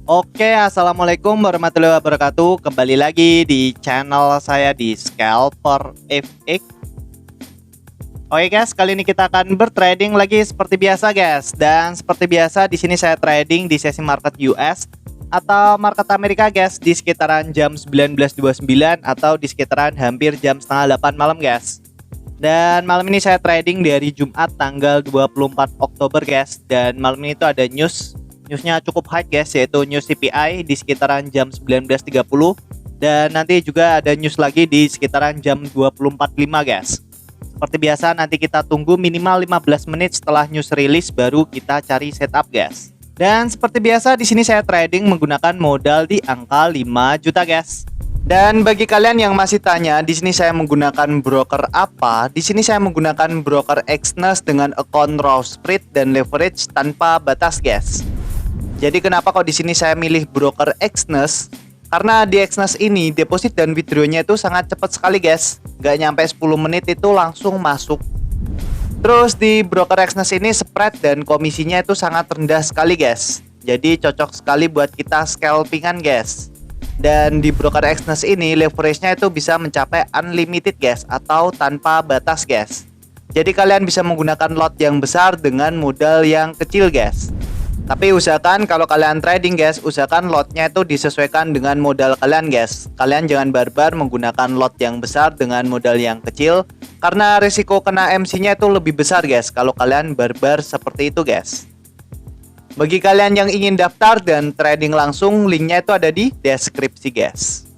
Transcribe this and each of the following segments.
Oke, assalamualaikum warahmatullahi wabarakatuh. Kembali lagi di channel saya di Scalper FX. Oke guys, kali ini kita akan bertrading lagi seperti biasa guys. Dan seperti biasa di sini saya trading di sesi market US atau market Amerika guys di sekitaran jam 19.29 atau di sekitaran hampir jam setengah 8 malam guys. Dan malam ini saya trading dari Jumat tanggal 24 Oktober guys. Dan malam ini itu ada newsnya cukup high guys, yaitu news CPI di sekitaran jam 19.30. Dan nanti juga ada news lagi di sekitaran jam 20.45 guys. Seperti biasa nanti kita tunggu minimal 15 menit setelah news release baru kita cari setup guys. Dan seperti biasa di sini saya trading menggunakan modal di angka 5 juta guys. Dan bagi kalian yang masih tanya, di sini saya menggunakan broker apa? Di sini saya menggunakan broker Exness dengan account raw spread dan leverage tanpa batas, guys. Jadi kenapa kok di sini saya milih broker Exness? Karena di Exness ini deposit dan withdrawnya itu sangat cepat sekali, guys. Gak nyampe 10 menit itu langsung masuk. Terus di broker Exness ini spread dan komisinya itu sangat rendah sekali, guys. Jadi cocok sekali buat kita scalpingan, guys. Dan di broker Exness ini leverage-nya itu bisa mencapai unlimited guys, atau tanpa batas guys. Jadi kalian bisa menggunakan lot yang besar dengan modal yang kecil guys. Tapi usahakan kalau kalian trading guys, usahakan lotnya itu disesuaikan dengan modal kalian guys. Kalian jangan barbar menggunakan lot yang besar dengan modal yang kecil, karena risiko kena MC-nya itu lebih besar guys kalau kalian barbar seperti itu guys. Bagi kalian yang ingin daftar dan trading langsung, linknya itu ada di deskripsi guys.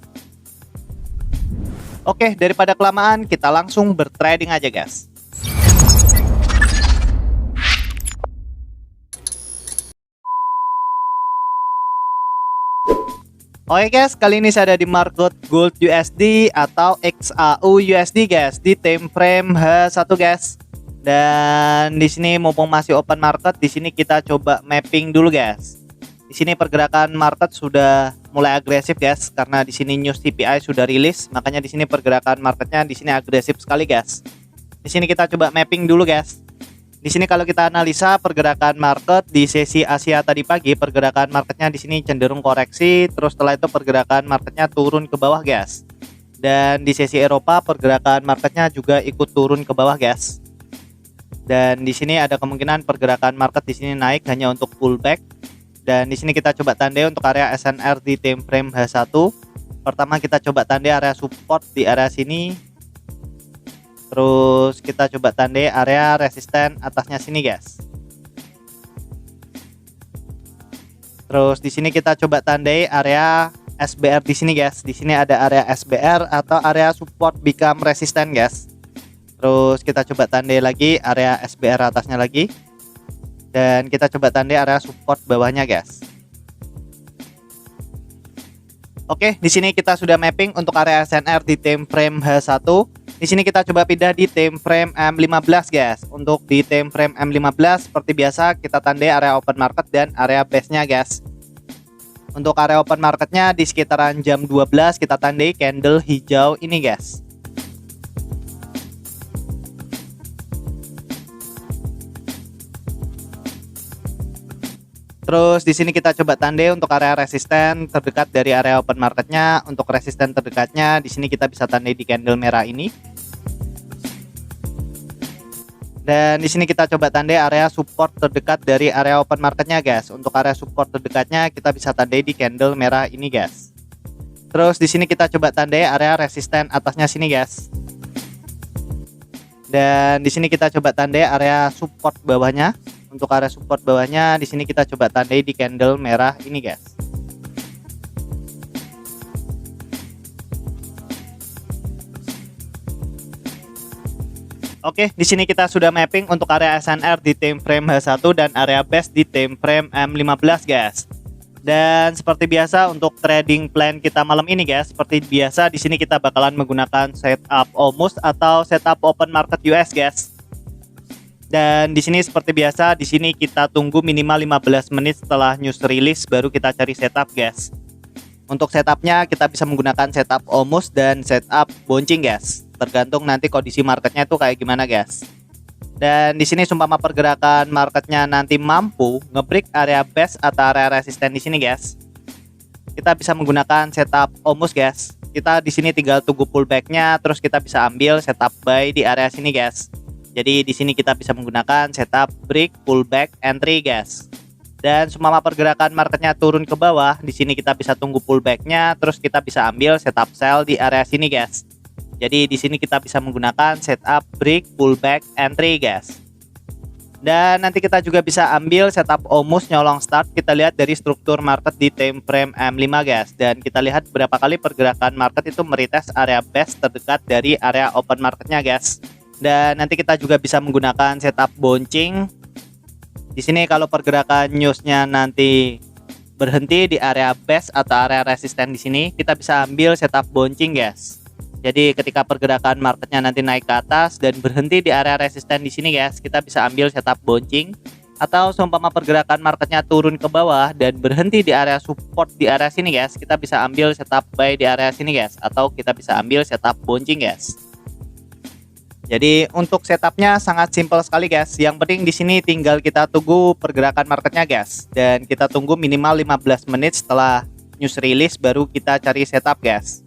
Oke, daripada kelamaan, kita langsung bertrading aja guys. Oke guys, kali ini saya ada di market gold USD atau XAU USD guys, di time frame H1 guys. Dan di sini mumpung masih open market, di sini kita coba mapping dulu guys. Di sini pergerakan market sudah mulai agresif guys, karena di sini news CPI sudah rilis, makanya di sini pergerakan marketnya di sini agresif sekali guys. Di sini kita coba mapping dulu guys. Di sini kalau kita analisa pergerakan market di sesi Asia tadi pagi, pergerakan marketnya di sini cenderung koreksi, terus setelah itu pergerakan marketnya turun ke bawah guys. Dan di sesi Eropa pergerakan marketnya juga ikut turun ke bawah guys. Dan di sini ada kemungkinan pergerakan market di sini naik hanya untuk pullback. Dan di sini kita coba tandai untuk area SNR di time frame H1. Pertama kita coba tandai area support di area sini. Terus kita coba tandai area resisten atasnya sini, guys. Terus di sini kita coba tandai area SBR di sini, guys. Di sini ada area SBR atau area support become resistant, guys. Terus kita coba tandai lagi area SBR atasnya lagi. Dan kita coba tandai area support bawahnya guys. Oke, di sini kita sudah mapping untuk area SNR di time frame H1. Di sini kita coba pindah di time frame M15 guys. Untuk di time frame M15 seperti biasa kita tandai area open market dan area base-nya guys. Untuk area open marketnya di sekitaran jam 12 kita tandai candle hijau ini guys. Terus di sini kita coba tandai untuk area resisten terdekat dari area open marketnya. Untuk resisten terdekatnya di sini kita bisa tandai di candle merah ini. Dan di sini kita coba tandai area support terdekat dari area open marketnya guys. Untuk area support terdekatnya kita bisa tandai di candle merah ini guys. Terus di sini kita coba tandai area resisten atasnya sini guys. Dan di sini kita coba tandai area support bawahnya. Untuk area support bawahnya di sini kita coba tandai di candle merah ini guys. Oke, di sini kita sudah mapping untuk area SNR di time frame H1 dan area base di time frame M15 guys. Dan seperti biasa untuk trading plan kita malam ini guys, seperti biasa di sini kita bakalan menggunakan setup almost atau setup open market US guys. Dan di sini seperti biasa, di sini kita tunggu minimal 15 menit setelah news release baru kita cari setup guys. Untuk setupnya kita bisa menggunakan setup almost dan setup bouncing guys. Tergantung nanti kondisi marketnya tuh kayak gimana guys. Dan di sini sumpama pergerakan marketnya nanti mampu ngebreak area base atau area resisten di sini guys. kita bisa menggunakan setup Omus guys. Kita di sini tinggal tunggu pullbacknya, terus kita bisa ambil setup buy di area sini guys. Jadi di sini kita bisa menggunakan setup break, pullback, entry guys. Dan semua pergerakan marketnya turun ke bawah, di sini kita bisa tunggu pullbacknya, terus kita bisa ambil setup sell di area sini guys. Jadi di sini kita bisa menggunakan setup break, pullback, entry guys. Dan nanti kita juga bisa ambil setup Omus nyolong start. Kita lihat dari struktur market di time frame M5 guys. Dan kita lihat berapa kali pergerakan market itu meretest area base terdekat dari area open marketnya guys. Dan nanti kita juga bisa menggunakan setup bouncing. Di sini kalau pergerakan newsnya nanti berhenti di area base atau area resisten di sini, kita bisa ambil setup bouncing guys. Jadi ketika pergerakan marketnya nanti naik ke atas dan berhenti di area resisten di sini guys, kita bisa ambil setup bouncing. Atau seumpama pergerakan marketnya turun ke bawah dan berhenti di area support di area sini guys, kita bisa ambil setup buy di area sini guys, atau kita bisa ambil setup bouncing guys. Jadi untuk setupnya sangat simpel sekali guys. Yang penting di sini tinggal kita tunggu pergerakan marketnya guys, dan kita tunggu minimal 15 menit setelah news release baru kita cari setup guys.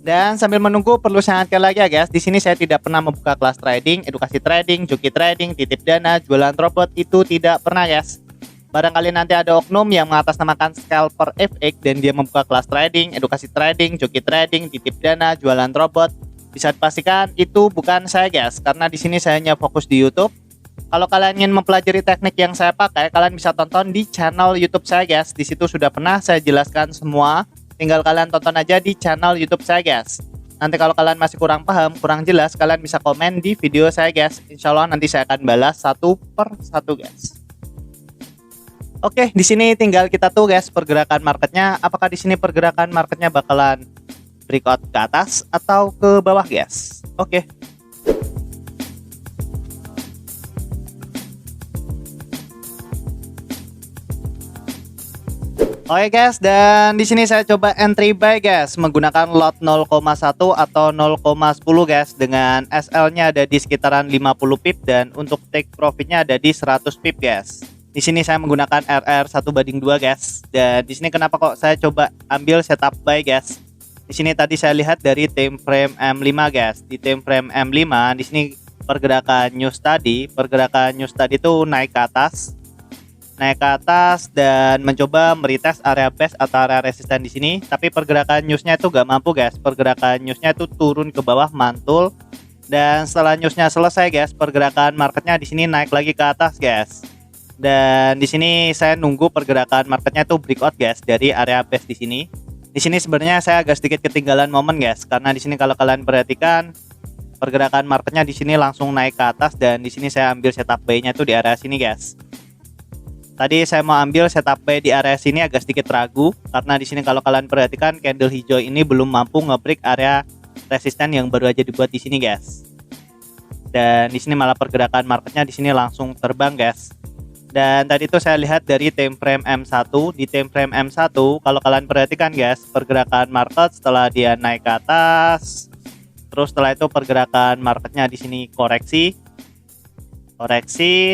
Dan sambil menunggu perlu saya ingatkan lagi ya guys, di sini saya tidak pernah membuka kelas trading, edukasi trading, joki trading, titip dana, jualan robot, itu tidak pernah guys. Barangkali nanti ada oknum yang mengatasnamakan scalper FX dan dia membuka kelas trading, edukasi trading, joki trading, titip dana, jualan robot, bisa dipastikan itu bukan saya guys, karena di sini saya hanya fokus di YouTube. Kalau kalian ingin mempelajari teknik yang saya pakai, kalian bisa tonton di channel YouTube saya guys. Di situ sudah pernah saya jelaskan semua. Tinggal kalian tonton aja di channel YouTube saya guys. Nanti kalau kalian masih kurang paham, kurang jelas, kalian bisa komen di video saya guys. Insya Allah nanti saya akan balas satu per satu guys. Oke, di sini tinggal kita tuh guys pergerakan marketnya. Apakah di sini pergerakan marketnya bakalan breakout ke atas atau ke bawah guys? Oke. Oke guys, dan di sini saya coba entry buy guys menggunakan lot 0,1 atau 0,10 guys, dengan SL-nya ada di sekitaran 50 pip dan untuk take profitnya ada di 100 pip guys. Di sini saya menggunakan RR 1/2 guys. Dan di sini kenapa kok saya coba ambil setup buy guys? Di sini tadi saya lihat dari time frame M5 guys. Di time frame M5 di sini pergerakan news tadi itu naik ke atas dan mencoba meretest area base atau area resisten di sini, tapi pergerakan newsnya itu gak mampu guys. Pergerakan newsnya itu turun ke bawah mantul, dan setelah newsnya selesai guys, pergerakan marketnya di sini naik lagi ke atas guys. Dan di sini saya nunggu pergerakan marketnya itu breakout guys dari area base di sini. Di sini sebenarnya saya agak sedikit ketinggalan momen guys, karena di sini kalau kalian perhatikan pergerakan marketnya di sini langsung naik ke atas, dan di sini saya ambil setup buy-nya itu di area sini guys. Tadi saya mau ambil setup buy di area sini agak sedikit ragu, karena di sini kalau kalian perhatikan candle hijau ini belum mampu nge-break area resisten yang baru aja dibuat di sini guys. Dan di sini malah pergerakan marketnya di sini langsung terbang guys. Dan tadi itu saya lihat dari time frame M1, di time frame M1 kalau kalian perhatikan guys, pergerakan market setelah dia naik ke atas, terus setelah itu pergerakan marketnya di sini koreksi,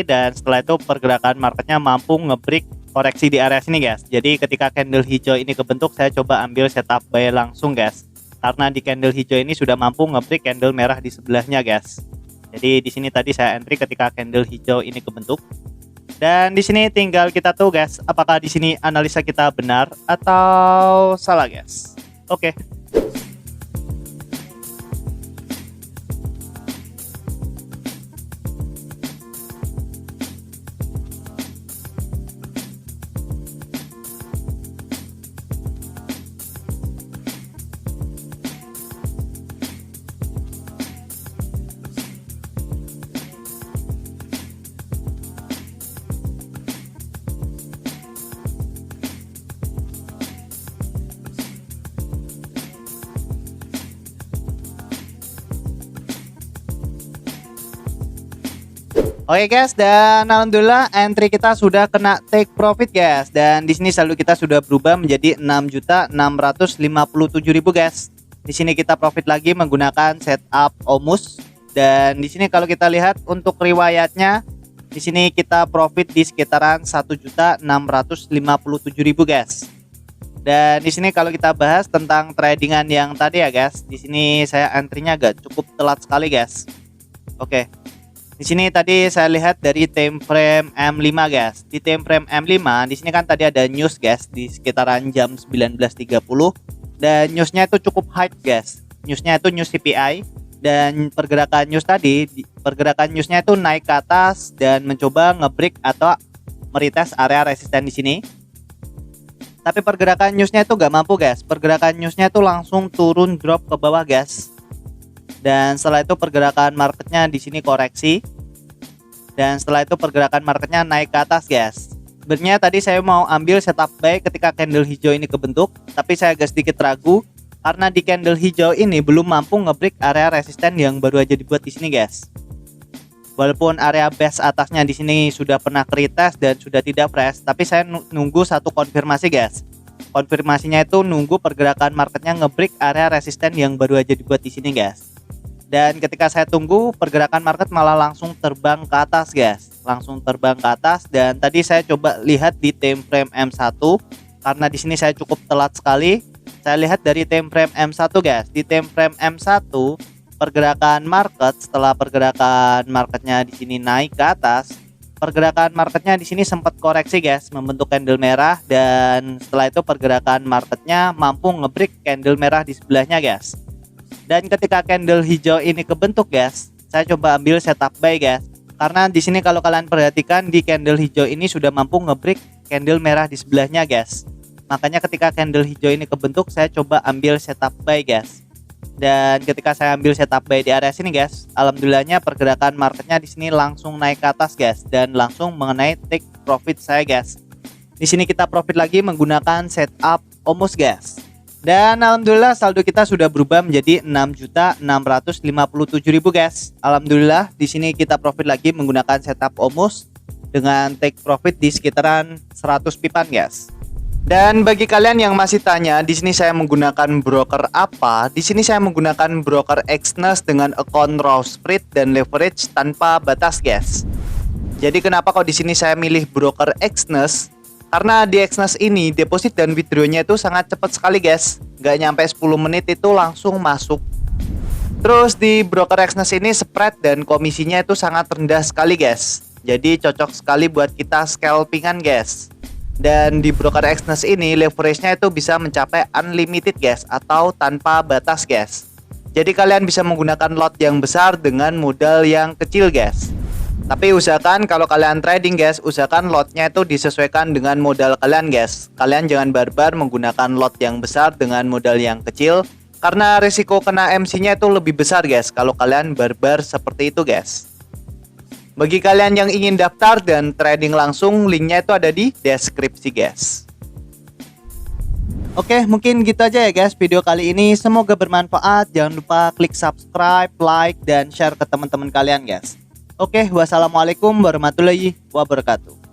dan setelah itu pergerakan marketnya mampu nge-break koreksi di area sini guys. Jadi ketika candle hijau ini kebentuk, saya coba ambil setup buy langsung guys, karena di candle hijau ini sudah mampu nge-break candle merah di sebelahnya guys. Jadi di sini tadi saya entry ketika candle hijau ini kebentuk. Dan di sini tinggal kita tuh guys, apakah di sini analisa kita benar atau salah guys. Oke. Oke guys, dan alhamdulillah entry kita sudah kena take profit guys. Dan di sini saldo kita sudah berubah menjadi 6.657.000 guys. Di sini kita profit lagi menggunakan setup Omus. Dan di sini kalau kita lihat untuk riwayatnya, di sini kita profit di sekitaran 1.657.000 guys. Dan di sini kalau kita bahas tentang tradingan yang tadi ya guys, di sini saya antrinya agak cukup telat sekali guys. Oke. Di sini tadi saya lihat dari time frame M5 guys. Di time frame M5 di sini kan tadi ada news guys di sekitaran jam 19.30 dan newsnya itu cukup high guys. Newsnya itu news CPI dan pergerakan news tadi, pergerakan newsnya itu naik ke atas dan mencoba ngebreak atau meretest area resisten di sini. Tapi pergerakan newsnya itu gak mampu guys. Pergerakan newsnya itu langsung turun drop ke bawah guys. Dan setelah itu pergerakan marketnya di sini koreksi. Dan setelah itu pergerakan marketnya naik ke atas guys. Sebenarnya tadi saya mau ambil setup buy ketika candle hijau ini kebentuk, tapi saya agak sedikit ragu karena di candle hijau ini belum mampu ngebreak area resisten yang baru aja dibuat di sini guys. Walaupun area base atasnya di sini sudah pernah retest dan sudah tidak fresh, tapi saya nunggu satu konfirmasi guys. Konfirmasinya itu nunggu pergerakan marketnya ngebreak area resisten yang baru aja dibuat di sini guys. Dan ketika saya tunggu, pergerakan market malah langsung terbang ke atas guys. Langsung terbang ke atas dan tadi saya coba lihat di time frame M1 karena di sini saya cukup telat sekali. Saya lihat dari time frame M1 guys. Di time frame M1 pergerakan market setelah pergerakan marketnya di sini naik ke atas, pergerakan marketnya di sini sempat koreksi guys, membentuk candle merah dan setelah itu pergerakan marketnya mampu ngebreak candle merah di sebelahnya guys. Dan ketika candle hijau ini kebentuk guys, saya coba ambil setup buy guys. Karena di sini kalau kalian perhatikan di candle hijau ini sudah mampu ngebreak candle merah di sebelahnya guys. Makanya ketika candle hijau ini kebentuk, saya coba ambil setup buy guys. Dan ketika saya ambil setup buy di area sini guys, alhamdulillahnya pergerakan marketnya di sini langsung naik ke atas guys dan langsung mengenai take profit saya guys. Di sini kita profit lagi menggunakan setup OMOS guys. Dan alhamdulillah saldo kita sudah berubah menjadi 6.657.000 guys. Alhamdulillah di sini kita profit lagi menggunakan setup OMOS dengan take profit di sekitaran 100 pipan guys. Dan bagi kalian yang masih tanya, di sini saya menggunakan broker apa? Di sini saya menggunakan broker Exness dengan account raw spread dan leverage tanpa batas guys. Jadi kenapa kok di sini saya milih broker Exness? Karena di Exness ini deposit dan withdrawnya itu sangat cepat sekali guys. Gak nyampe 10 menit itu langsung masuk. Terus di broker Exness ini spread dan komisinya itu sangat rendah sekali guys. Jadi cocok sekali buat kita scalpingan guys. Dan di broker Exness ini leverage-nya itu bisa mencapai unlimited guys, atau tanpa batas guys. Jadi kalian bisa menggunakan lot yang besar dengan modal yang kecil guys. Tapi usahakan kalau kalian trading guys, usahakan lotnya itu disesuaikan dengan modal kalian guys. Kalian jangan barbar menggunakan lot yang besar dengan modal yang kecil, karena risiko kena MC-nya itu lebih besar guys kalau kalian barbar seperti itu guys. Bagi kalian yang ingin daftar dan trading langsung, linknya itu ada di deskripsi guys. Oke, mungkin gitu aja ya guys video kali ini. Semoga bermanfaat. Jangan lupa klik subscribe, like, dan share ke teman-teman kalian guys. Oke, wassalamualaikum warahmatullahi wabarakatuh.